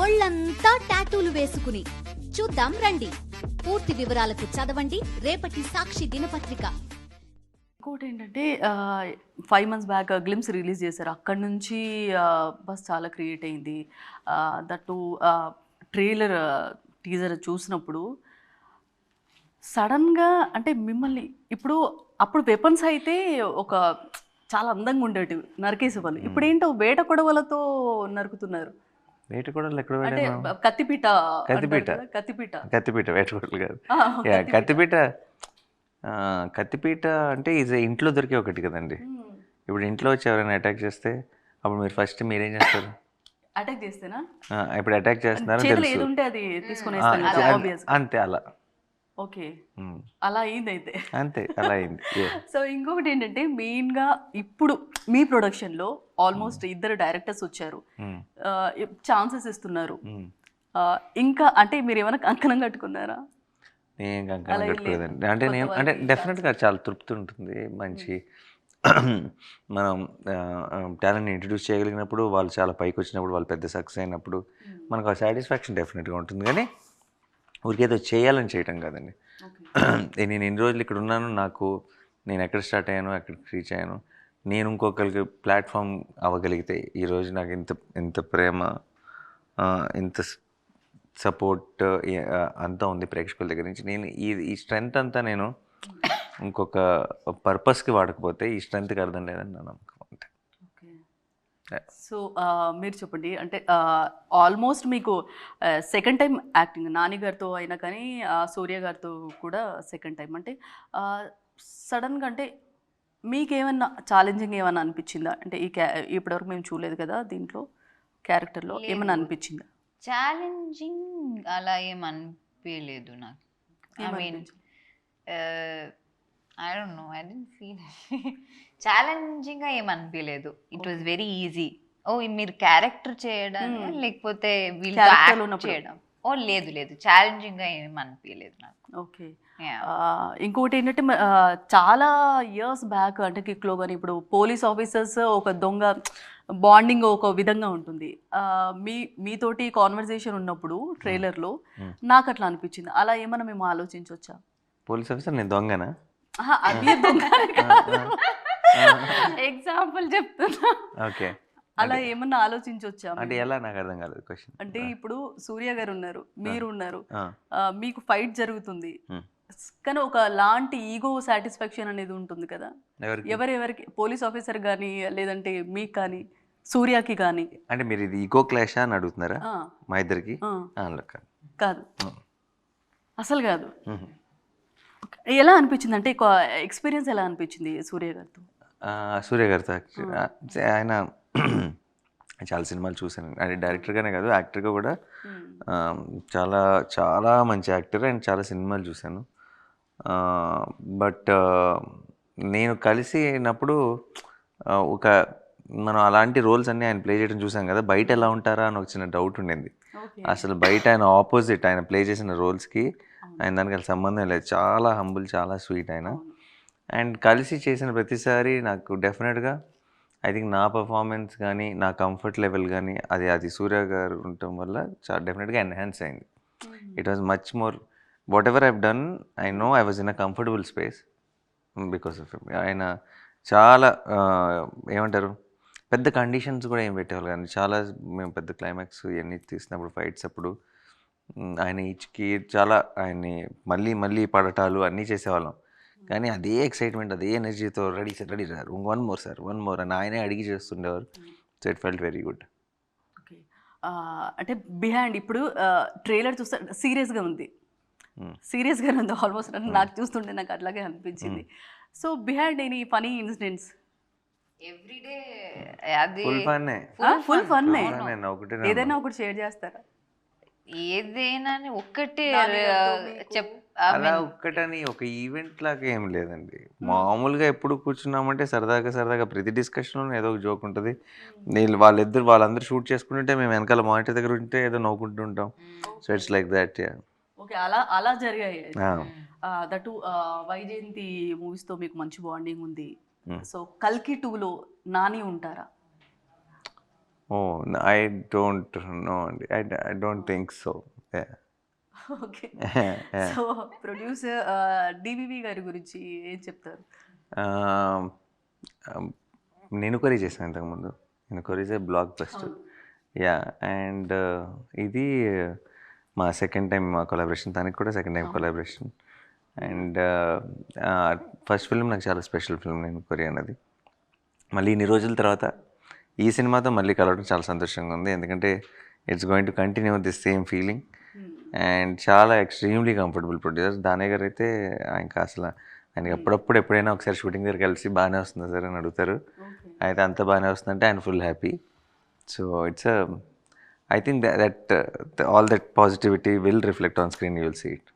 ఒళ్ళంతా టాటూలు వేసుకుని చూద్దాం రండి. పూర్తి వివరాలకు చదవండి రేపటి సాక్షి దినపత్రిక. ఇంకోటి ఏంటంటే 5 months బ్యాక్ గ్లిమ్స్ రిలీజ్ చేశారు. అక్కడి నుంచి బస్ చాలా క్రియేట్ అయింది. దట్టు ట్రైలర్ టీజర్ చూసినప్పుడు సడన్గా అంటే మిమ్మల్ని అప్పుడు వెపన్స్ అయితే ఒక చాలా అందంగా ఉండేటివి నరికేసేవాళ్ళు. ఇప్పుడు ఏంటో వేట కొడవలతో నరుకుతున్నారు. వేట కొడవలు ఎక్కడ అంటే కత్తిపీట వేట కొడవలు కాదు. కత్తిపీట అంటే ఇది ఇంట్లో దొరికే ఒకటి కదండి. ఇప్పుడు ఇంట్లో వచ్చి ఎవరైనా అటాక్ చేస్తే అప్పుడు మీరు ఫస్ట్ మీరేం చేస్తారు? అటాక్ చేస్తేనా? ఇప్పుడు అటాక్ చేస్తున్నారు అంతే అలా. ఓకే, అలా అయింది అయితే. అంతే అలా అయింది. సో ఇంకొకటి ఏంటంటే మెయిన్గా ఇప్పుడు మీ ప్రొడక్షన్లో ఆల్మోస్ట్ 2 డైరెక్టర్స్ వచ్చారు, ఛాన్సెస్ ఇస్తున్నారు. ఇంకా అంటే మీరు ఏమైనా కంకణం కట్టుకున్నారా? నేను కంకణం కట్టుకోలేదండి. అంటే డెఫినెట్గా చాలా తృప్తి ఉంటుంది. మంచి మనం టాలెంట్ని ఇంట్రడ్యూస్ చేయగలిగినప్పుడు, వాళ్ళు చాలా పైకి వచ్చినప్పుడు, వాళ్ళు పెద్ద సక్సెస్ అయినప్పుడు మనకు ఆ సాటిస్ఫాక్షన్ డెఫినెట్గా ఉంటుంది. కానీ ఊరికేదో చేయాలని చేయటం కాదండి. నేను ఎన్ని రోజులు ఇక్కడ ఉన్నాను, నేను ఎక్కడ స్టార్ట్ అయ్యాను, ఎక్కడికి రీచ్ అయ్యాను, నేను ఇంకొకరికి ప్లాట్ఫామ్ అవ్వగలిగితే ఈరోజు నాకు ఇంత ప్రేమ, ఇంత సపోర్ట్ అంతా ఉంది ప్రేక్షకుల దగ్గర నుంచి. నేను ఈ స్ట్రెంగ్త్ అంతా నేను ఇంకొక పర్పస్కి వాడకపోతే ఈ స్ట్రెంగ్త్కి అర్థం లేదని నా నమ్మకం. అంటే సో మీరు చెప్పండి, అంటే ఆల్మోస్ట్ మీకు సెకండ్ టైం యాక్టింగ్ నాని గారితో అయినా కానీ సూర్య గారితో కూడా సెకండ్ టైం. అంటే సడన్గా అంటే మీకేమన్నా ఛాలెంజింగ్ ఏమన్నా అనిపించిందా? అంటే ఇప్పటివరకు మేము చూడలేదు కదా, దీంట్లో క్యారెక్టర్లో ఏమన్నా అనిపించిందా? ఛాలెంజింగ్ అలా ఏం అనిపించలేదు నాకు. I mean I don't know, I don't feel ఛాలెంజింగ్గా ఏం అనిపించలేదు. It was very easy. మీరు క్యారెక్టర్ చేయడం లేకపోతే వీళ్ళు చేయడం లేదు ఛాలెంజింగ్గా ఏం అనిపించలేదు నాకు. ఓకే, ఇంకొకటి ఏంటంటే చాలా ఇయర్స్ బ్యాక్ అంటే కిక్లో కానీ ఇప్పుడు పోలీస్ ఆఫీసర్స్ ఒక దొంగ బాండింగ్ ఒక విధంగా ఉంటుంది. మీతోటి కాన్వర్సేషన్ ఉన్నప్పుడు ట్రైలర్లో నాకు అట్లా అనిపించింది. అలా ఏమన్నా మేము ఆలోచించవచ్చా? పోలీస్ ఆఫీసర్ నేను దొంగనా? అది దొంగ ఎగ్జాంపుల్ చెప్తున్నా. ఓకే, అలా ఏమన్నా ఆలోచించవచ్చా? అంటే ఎలా, నాకు అర్థం కాలేదు క్వశ్చన్. అంటే ఇప్పుడు సూర్య గారు ఉన్నారు, మీరు ఉన్నారు, మీకు ఫైట్ జరుగుతుంది, కానీ ఒక లాంటి ఈగో సాటిస్ఫాక్షన్ అనేది ఉంటుంది కదా ఎవరెవరికి, పోలీస్ ఆఫీసర్ కానీ లేదంటే మీకు కానీ సూర్యకి కానీ. అంటే మీరు ఇది ఈగో క్లాష్ అని అడుగుతున్నారా మా ఇద్దరికి? కాదు, అసలు కాదు. ఎలా అనిపించింది, అంటే ఎక్స్పీరియన్స్ ఎలా అనిపించింది సూర్య గారితో? ఆయన చాలా సినిమాలు చూశాను. అంటే డైరెక్టర్గానే కాదు, యాక్టర్గా కూడా చాలా చాలా మంచి యాక్టర్. అండ్ చాలా సినిమాలు చూశాను. బట్ నేను కలిసినప్పుడు మనం అలాంటి రోల్స్ అన్నీ ఆయన ప్లే చేయడం చూసాం కదా, బయట ఎలా ఉంటారా అని ఒక చిన్న డౌట్ ఉండింది. అసలు బయట ఆయన ఆపోజిట్, ఆయన ప్లే చేసిన రోల్స్కి ఆయన దానికి సంబంధం లేదు. చాలా హంబుల్, చాలా స్వీట్ ఆయన. అండ్ కలిసి చేసిన ప్రతిసారి నాకు డెఫినెట్గా ఐ థింక్ నా పర్ఫార్మెన్స్ కానీ నా కంఫర్ట్ లెవెల్ కానీ అది సూర్య గారు ఉండటం వల్ల చాలా డెఫినెట్గా ఎన్హాన్స్ అయింది. It was much more what ever I've done, I know I was in a comfortable space because of him. ఆయన చాలా ఏమంటారు, పెద్ద కండిషన్స్ కూడా ఏం పెట్టేవాళ్ళు కానీ చాలా మేము పెద్ద క్లైమాక్స్ ఇవన్నీ తీసినప్పుడు ఫైట్స్ అప్పుడు ఆయన ఈచ్కి చాలా ఆయన్ని మళ్ళీ మళ్ళీ పడటాలు అన్నీ చేసేవాళ్ళం. కానీ అదే ఎక్సైట్మెంట్, అదే ఎనర్జీతో రెడీ సార్, వన్ మోర్ అని ఆయనే అడిగి చేస్తుండేవారు. So it felt very good. Okay, అంటే బిహైండ్ ఇప్పుడు ట్రైలర్ చూస్తే సీరియస్గానే ఉంది ఆల్మోస్ట్. నాకు చూస్తుంటే నాకు అట్లాగే అనిపించింది. So behind any funny incidents? Every day full fun. ఏదైనా ఒకటి షేర్ చేస్తారా? ఏదైనా ఒక్కటే అలా ఒక్కటని ఒక ఈవెంట్ లాగా ఏం లేదండి. మామూలుగా ఎప్పుడు కూర్చున్నామంటే సరదాగా ప్రతి డిస్కషన్లో ఏదో ఒక జోక్ ఉంటుంది. వాళ్ళందరూ షూట్ చేసుకుంటుంటే మేము వెనకాల మానిటర్ దగ్గర ఉంటే ఏదో నవ్వుకుంటూ ఉంటాం. So it's like that. Okay, అలా జరిగాయి. దట్ వైజయంతి మూవీస్తో మీకు మంచి బాండింగ్ ఉంది. సో కల్కి 2లో నాని ఉంటారా? ఓ ఐ డోంట్ నో అండి. I don't think so. Okay. So producer DVV గారి గురించి ఏం చెప్తారు? నేను కొరీ చేశాను ఇంతకుముందు. నేను కొరీసే బ్లాక్ బస్టర్. యా అండ్ ఇది మా సెకండ్ టైం కొలాబరేషన్, తనకి కూడా second time collaboration. And first film నాకు చాలా స్పెషల్ ఫిల్మ్ నేను కొరీ అన్నది. మళ్ళీ ఇన్ని రోజుల తర్వాత ఈ సినిమాతో మళ్ళీ కలవడం చాలా సంతోషంగా ఉంది. ఎందుకంటే it's going to continue this same feeling. And చాలా ఎక్స్ట్రీమ్లీ కంఫర్టబుల్ ప్రొడ్యూసర్. దానయ్య గారు అయితే ఇంకా అసలు ఆయనకి అప్పుడప్పుడు ఎప్పుడైనా ఒకసారి షూటింగ్ దగ్గర కలిసి బాగానే వస్తుందా సార్ అని అడుగుతారు. అయితే అంత బాగానే వస్తుందంటే ఆయన full happy. So it's I think that all that positivity will reflect on screen, you will see it.